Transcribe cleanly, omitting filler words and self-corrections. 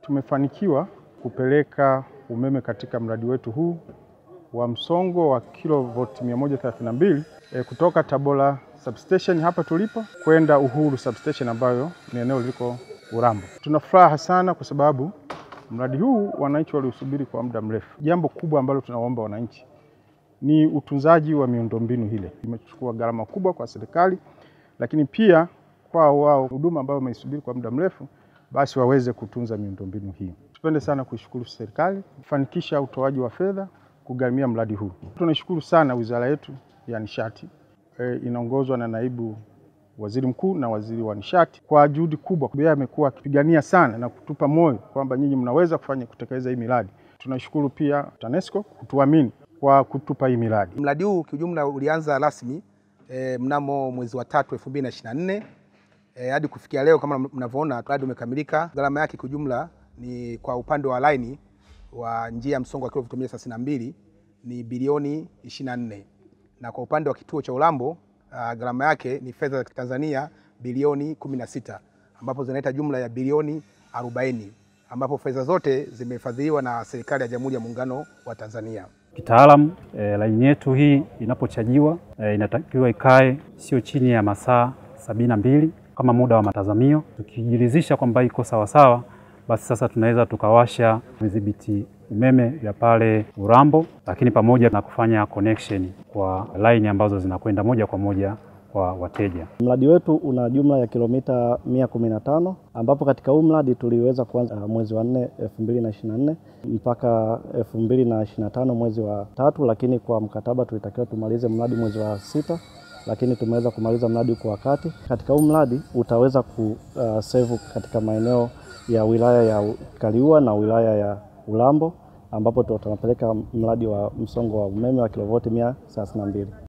Tumefanikiwa kupeleka umeme katika mradi wetu huu wa msongo wa kilovoti 132 kutoka Tabora substation hapa tulipo kwenda Uhuru substation ambayo ni eneo liko Urambo. Tunafuraha sana kwa sababu mradi huu wananchi waliusubiri kwa muda mrefu. Jambo kubwa ambalo tunaomba wananchi ni utunzaji wa miundombinu ile. Imechukua gharama kubwa kwa serikali, lakini pia kwa wao huduma ambayo wameisubiri kwa muda mrefu, basi waweze kutunza miundombinu hii. Tupende sana kuishukuru serikali kufanikisha utoaji wa fedha kugharamia mradi huu. Tunashukuru sana wizara yetu ya nishati inaongozwa na naibu waziri mkuu na waziri wa nishati kwa juhudi kubwa. Yeye amekuwa akipigania sana na kutupa moyo kwamba nyinyi mnaweza kutekeleza hii miradi. Tunashukuru pia TANESCO kutuamini kwa kutupa hii miradi. Mradi huu kiujumla ulianza rasmi mnamo mwezi wa 3 2024 hadi kufikia leo kama mnavyoona mradi umekamilika. Gharama yake kiujumla ni kwa upande wa line wa njia ya msongo wa kilovoti 132 ni bilioni 24, na kwa upande wa kituo cha Urambo gharama yake ni fedha za Tanzania bilioni 16, ambapo zinaleta jumla ya bilioni 40, ambapo fedha zote zimefadhiliwa na serikali ya Jamhuri ya Muungano wa Tanzania. Kitaalamu line yetu hii inapochajiwa inatakiwa ikae sio chini ya masaa 72 kama muda wa matazamio. Tukijiridhisha kwamba iko sawa sawa, basi sasa tunaweza tukawasha vidhibiti umeme vya pale Urambo, lakini pamoja na kufanya connection kwa line ambazo zinakwenda moja kwa moja kwa wateja. Mradi wetu una jumla ya kilomita 115, ambapo katika huu mradi tuliweza kuanza mwezi wa 4 2024 mpaka 2025 mwezi wa 3, lakini kwa mkataba tulitakiwa tumalize mradi mwezi wa 6, lakini tumeweza kumaliza mradi kwa wakati. Katika huu mradi utaweza kusave katika maeneo ya wilaya ya Kaliua na wilaya ya Urambo, ambapo tunapeleka mradi wa msongo wa umeme wa kilovoti 132.